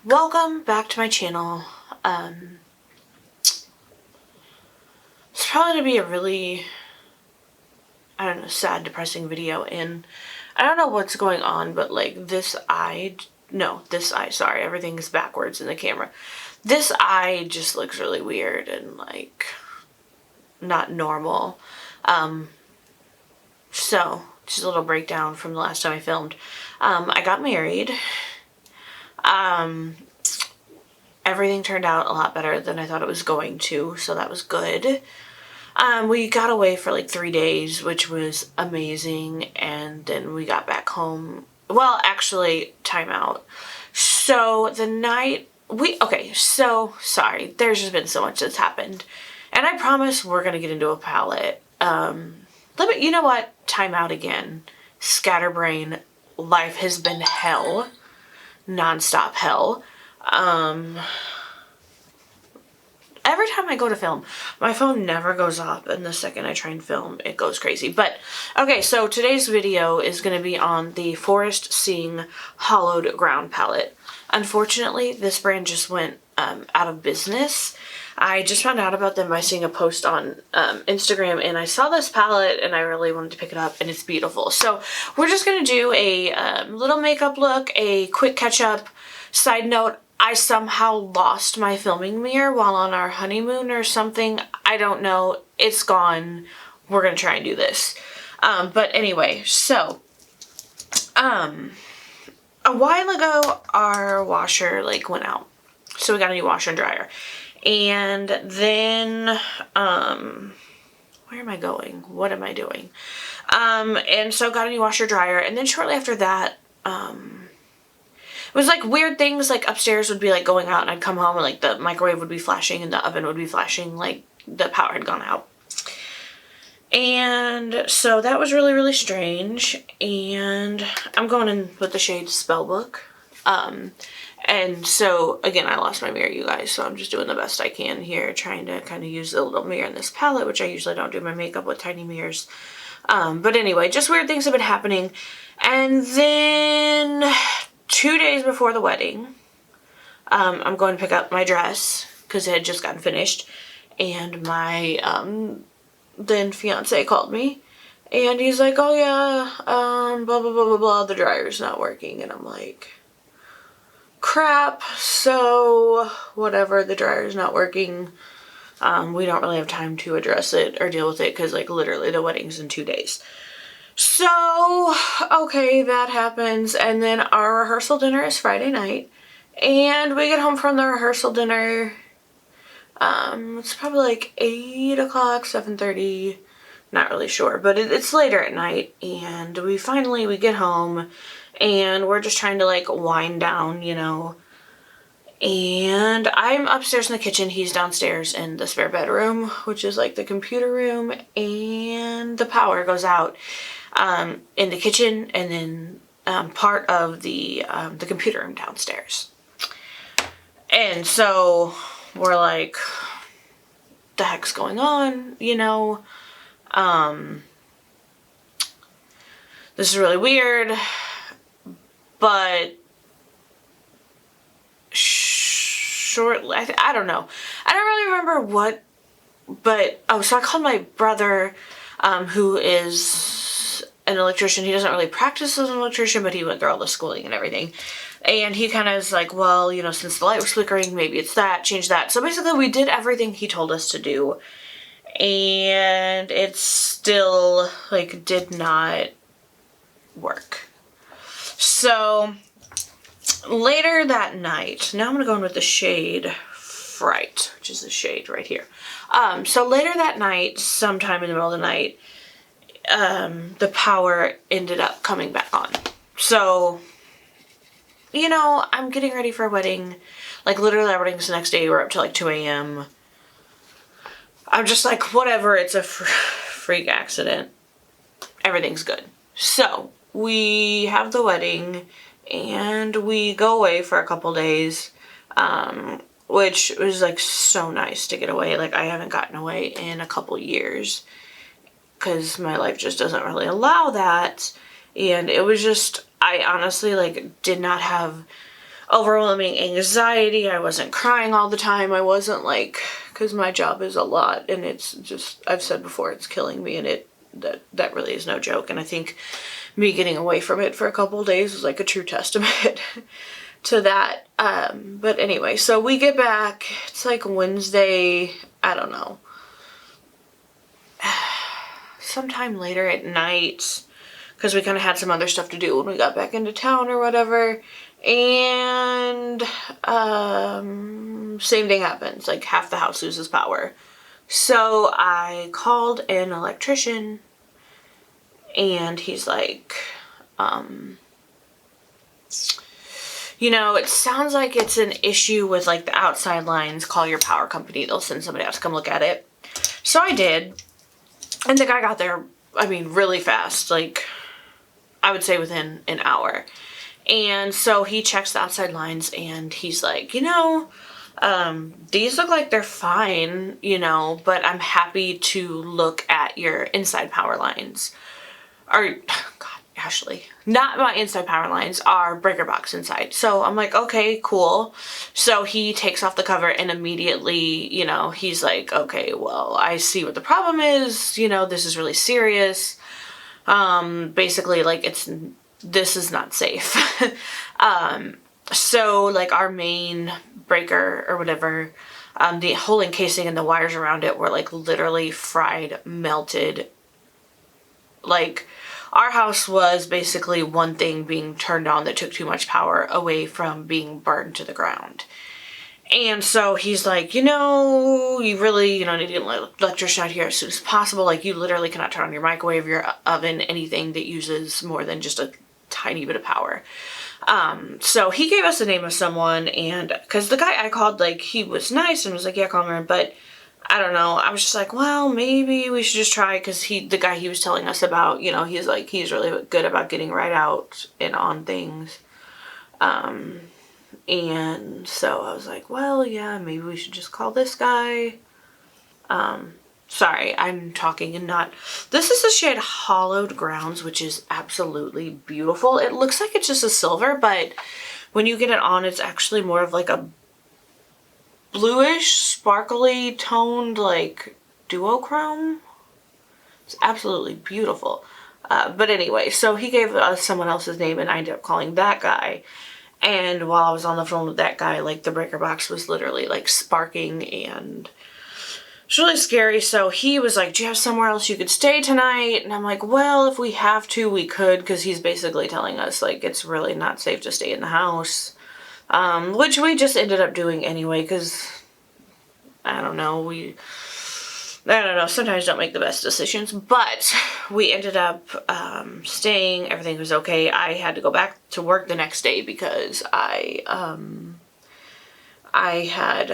Welcome back to my channel. It's probably going to be a really, sad, depressing video, and I don't know what's going on, but like this eye, sorry, everything is backwards in the camera. This eye just looks really weird and like not normal. So just a little breakdown from the last time I filmed. I got married. Everything turned out a lot better than I thought it was going to, so that was good. We got away for like 3 days, which was amazing, and then we got back home. Well, actually, time out. So the night sorry, there's just been so much that's happened, and I promise we're gonna get into a palette. You know what? Time out again. Scatterbrain. Life has been hell. Non-stop hell. Every time I go to film, my phone never goes off, and the second I try and film, it goes crazy. But, okay, so today's video is going to be on the Forrest Seng Hallowed Ground Palette. Unfortunately, this brand just went out of business. I just found out about them by seeing a post on Instagram, and I saw this palette, and I really wanted to pick it up, and it's beautiful. So, we're just going to do a little makeup look, a quick catch-up. Side note, I somehow lost my filming mirror while on our honeymoon or something. I don't know. It's gone. We're going to try and do this. But anyway, so, a while ago, our washer, went out. So we got a new washer and dryer. And then, where am I going? What am I doing? And so got a new washer dryer. And then shortly after that, it was like weird things, like upstairs would be like going out, and I'd come home and like the microwave would be flashing and the oven would be flashing, like the power had gone out. And so that was really, really strange. And I'm going in with the shade Spellbook. And so again, I lost my mirror, you guys, so I'm just doing the best I can here, trying to kind of use the little mirror in this palette, which I usually don't do my makeup with tiny mirrors. But anyway, just weird things have been happening. And then 2 days before the wedding, I'm going to pick up my dress because it had just gotten finished, and my then fiance called me, and he's like, oh yeah, blah blah blah blah blah, the dryer's not working. And I'm like, crap. So whatever, the dryer's not working. We don't really have time to address it or deal with it because like literally the wedding's in 2 days. So, okay, that happens, and then our rehearsal dinner is Friday night, and we get home from the rehearsal dinner, it's probably like 8 o'clock, 7:30, not really sure, but it's later at night, and we get home, and we're just trying to like wind down, you know, and I'm upstairs in the kitchen, he's downstairs in the spare bedroom, which is like the computer room, and the power goes out in the kitchen, and then part of the computer room downstairs. And so we're like, the heck's going on, you know? This is really weird, but shortly, I don't know. I don't really remember what, but, so I called my brother, who is an electrician. He doesn't really practice as an electrician, but he went through all the schooling and everything. And he kind of is like, well, you know, since the light was flickering, maybe it's that, change that. So basically we did everything he told us to do, and it still, like, did not work. So later that night, now I'm going to go in with the shade Fright, which is the shade right here. So later that night, sometime in the middle of the night, the power ended up coming back on. So, you know, I'm getting ready for a wedding. Like, literally, our wedding's the next day. We're up till like 2 a.m. I'm just like, whatever, it's a freak accident. Everything's good. So, we have the wedding, and we go away for a couple days, which was like so nice to get away. Like, I haven't gotten away in a couple years, because my life just doesn't really allow that, and it was just, I honestly, like, did not have overwhelming anxiety. I wasn't crying all the time. I wasn't like, because my job is a lot, and it's just, I've said before, it's killing me, and that really is no joke. And I think me getting away from it for a couple of days was like a true testament to that. But anyway, so we get back, it's like Wednesday, I don't know, sometime later at night, because we kind of had some other stuff to do when we got back into town or whatever. And same thing happens, like half the house loses power. So I called an electrician, and he's like, you know, it sounds like it's an issue with like the outside lines. Call your power company, they'll send somebody out to come look at it. So I did, and the guy got there, I mean, really fast, like I would say within an hour. And so he checks the outside lines, and he's like, you know, these look like they're fine, you know, but I'm happy to look at your inside power lines. Or, God, Ashley, not my inside power lines, our breaker box inside. So I'm like, okay, cool. So he takes off the cover, and immediately, you know, he's like, okay, well, I see what the problem is, you know, this is really serious. Basically, like, this is not safe. So like our main breaker or whatever, the whole encasing and the wires around it were like literally fried, melted. Like our house was basically one thing being turned on that took too much power away from being burned to the ground. And so he's like, you know, you really, you know, need to get an electrician out here as soon as possible. Like, you literally cannot turn on your microwave, your oven, anything that uses more than just a tiny bit of power. So he gave us the name of someone, and because the guy I called, like, he was nice and was like, yeah, call him, but I don't know. I was just like, well, maybe we should just try, because the guy he was telling us about, you know, he's like, he's really good about getting right out and on things. And so I was like, well, yeah, maybe we should just call this guy. Sorry, I'm talking and not. This is the shade Hallowed Grounds, which is absolutely beautiful. It looks like it's just a silver, but when you get it on, it's actually more of like a bluish, sparkly toned, like duochrome. It's absolutely beautiful. But anyway, so he gave us someone else's name, and I ended up calling that guy. And while I was on the phone with that guy, like, the breaker box was literally like sparking, and it's really scary. So he was like, do you have somewhere else you could stay tonight? And I'm like, well, if we have to, we could, because he's basically telling us like it's really not safe to stay in the house. Which we just ended up doing anyway, because I don't know, sometimes don't make the best decisions, but we ended up staying. Everything was okay. I had to go back to work the next day because I had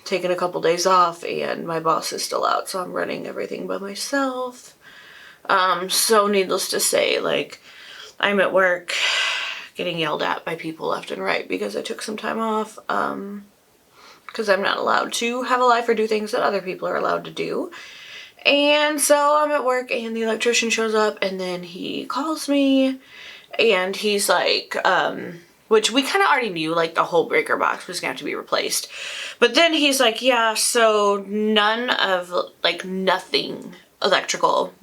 taken a couple days off, and my boss is still out, so I'm running everything by myself. So needless to say, like, I'm at work getting yelled at by people left and right because I took some time off, because I'm not allowed to have a life or do things that other people are allowed to do. And so I'm at work, and the electrician shows up, and then he calls me, and he's like, which we kind of already knew, like, the whole breaker box was gonna have to be replaced. But then he's like, yeah, so nothing electrical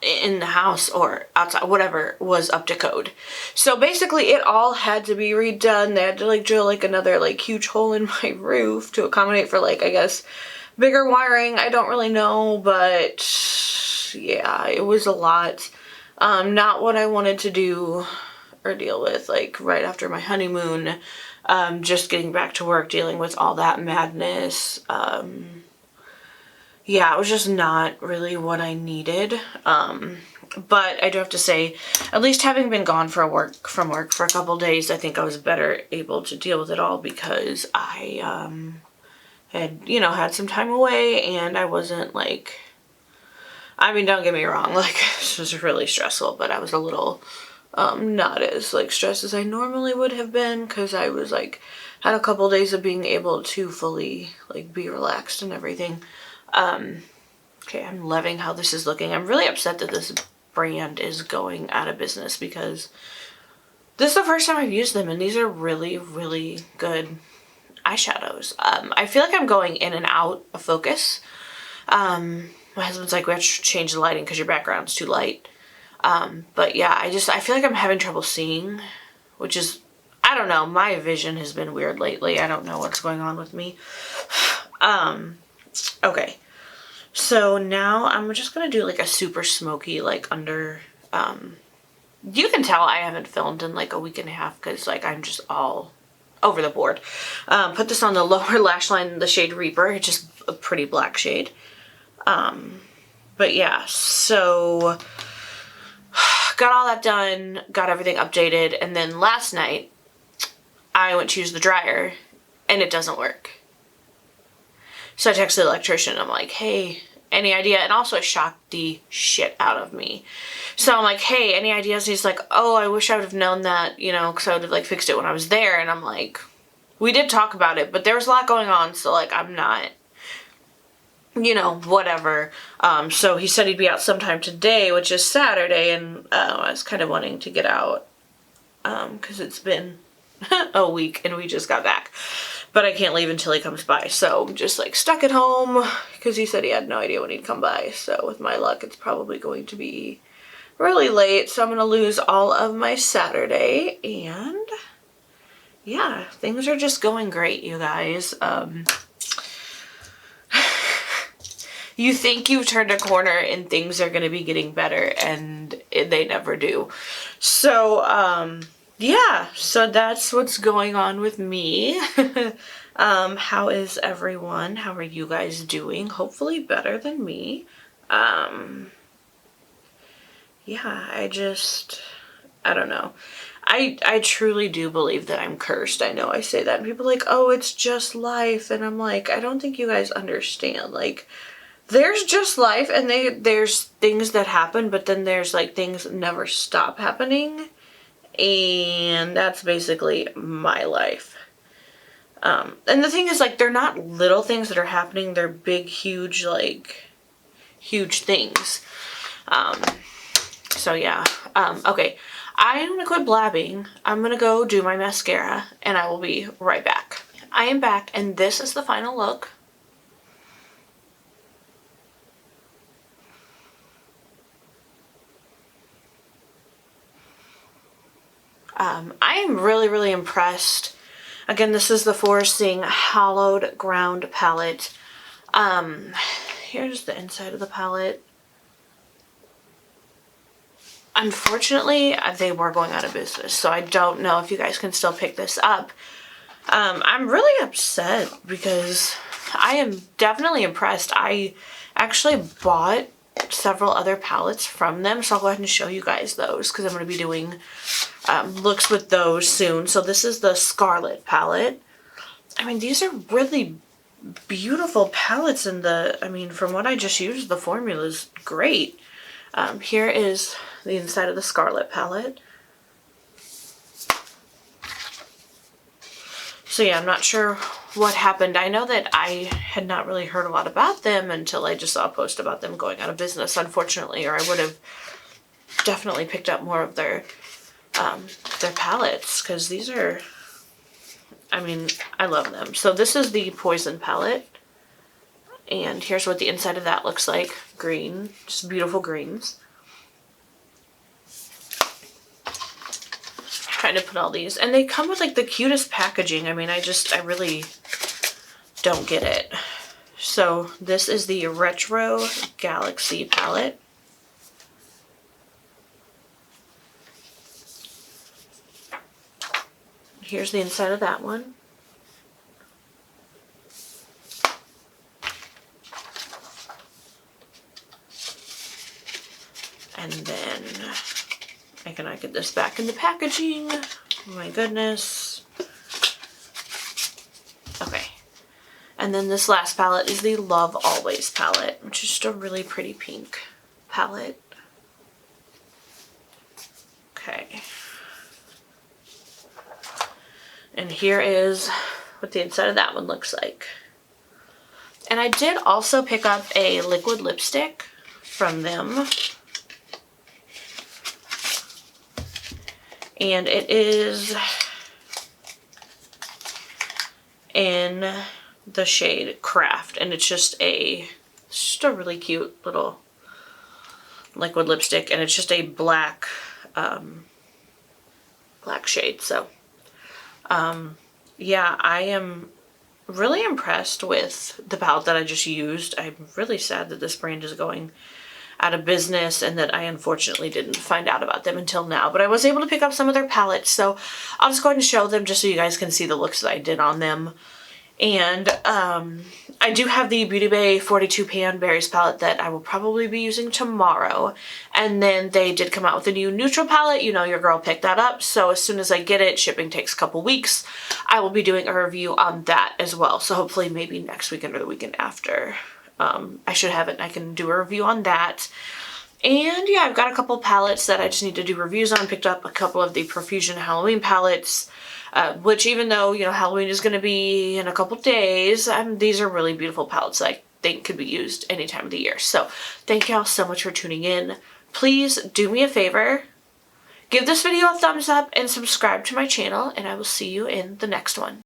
in the house or outside, whatever, was up to code. So basically it all had to be redone. They had to like drill like another like huge hole in my roof to accommodate for, like, I guess bigger wiring. I don't really know, but yeah, it was a lot. Not what I wanted to do or deal with, like, right after my honeymoon. Just getting back to work, dealing with all that madness. Yeah, it was just not really what I needed. But I do have to say, at least having been gone from work for a couple days, I think I was better able to deal with it all, because I had, you know, had some time away, and I wasn't like, I mean, don't get me wrong, like, this was really stressful, but I was a little not as like stressed as I normally would have been, because I was like, had a couple days of being able to fully like be relaxed and everything. Okay, I'm loving how this is looking. I'm really upset that this brand is going out of business, because this is the first time I've used them, and these are really, really good eyeshadows. I feel like I'm going in and out of focus. My husband's like, we have to change the lighting because your background's too light. But yeah, I feel like I'm having trouble seeing, which is, I don't know, my vision has been weird lately. I don't know what's going on with me. Okay. So now I'm just gonna do like a super smoky, like under, you can tell I haven't filmed in like a week and a half because like I'm just all over the board. Put this on the lower lash line, the shade Reaper. It's just a pretty black shade. But yeah, so got all that done, got everything updated, and then last night I went to use the dryer and it doesn't work. So I texted the electrician. I'm like, hey, any idea? And also it shocked the shit out of me. So I'm like, hey, any ideas? And he's like, oh, I wish I would have known that, you know, because I would have like fixed it when I was there. And I'm like, we did talk about it, but there was a lot going on. So like, I'm not, you know, whatever. So he said he'd be out sometime today, which is Saturday. And I was kind of wanting to get out because it's been a week and we just got back. But I can't leave until he comes by, so I'm just like stuck at home because he said he had no idea when he'd come by. So with my luck, it's probably going to be really late. So I'm going to lose all of my Saturday, and yeah, things are just going great, you guys. You think you've turned a corner and things are going to be getting better, and they never do. So, yeah, so that's what's going on with me. How is everyone? How are you guys doing? Hopefully better than me. Yeah, I don't know. I truly do believe that I'm cursed. I know I say that and people are like, oh, it's just life. And I'm like, I don't think you guys understand. Like, there's just life and there's things that happen, but then there's like things that never stop happening. And that's basically my life. And the thing is, like, they're not little things that are happening. They're big, huge, like, huge things. So yeah. Okay. I'm gonna quit blabbing. I'm gonna go do my mascara, and I will be right back. I am back, and this is the final look. I am really, really impressed. Again, this is the Forrest Seng Hallowed Ground Palette. Here's the inside of the palette. Unfortunately, they were going out of business, so I don't know if you guys can still pick this up. I'm really upset because I am definitely impressed. I actually bought several other palettes from them, so I'll go ahead and show you guys those because I'm going to be doing looks with those soon. So this is the Scarlet palette. I mean, these are really beautiful palettes, and I mean, from what I just used, the formula is great. Here is the inside of the Scarlet palette. So yeah, I'm not sure what happened. I know that I had not really heard a lot about them until I just saw a post about them going out of business, unfortunately, or I would have definitely picked up more of their palettes, because these are, I mean, I love them. So this is the Poison palette, and here's what the inside of that looks like. Green, just beautiful greens. Trying to put all these, and they come with like the cutest packaging. I mean, I really don't get it. So this is the Retro Galaxy palette. Here's the inside of that one. And then I cannot get this back in the packaging. Oh my goodness. Okay. And then this last palette is the Love Always palette, which is just a really pretty pink palette. Okay. And here is what the inside of that one looks like. And I did also pick up a liquid lipstick from them. And it is in the shade Craft, and it's just a really cute little liquid lipstick, and it's just a black black shade. So yeah, I am really impressed with the palette that I just used. I'm really sad that this brand is going out of business and that I unfortunately didn't find out about them until now, but I was able to pick up some of their palettes, so I'll just go ahead and show them just so you guys can see the looks that I did on them. And I do have the Beauty Bay 42 Pan Berries palette that I will probably be using tomorrow. And then they did come out with a new neutral palette. You know, your girl picked that up. So as soon as I get it, shipping takes a couple weeks, I will be doing a review on that as well. So hopefully maybe next weekend or the weekend after. I should have it and I can do a review on that. And yeah, I've got a couple palettes that I just need to do reviews on. Picked up a couple of the Profusion Halloween palettes. Which even though, you know, Halloween is going to be in a couple days, these are really beautiful palettes that I think could be used any time of the year. So thank y'all so much for tuning in. Please do me a favor, give this video a thumbs up and subscribe to my channel, and I will see you in the next one.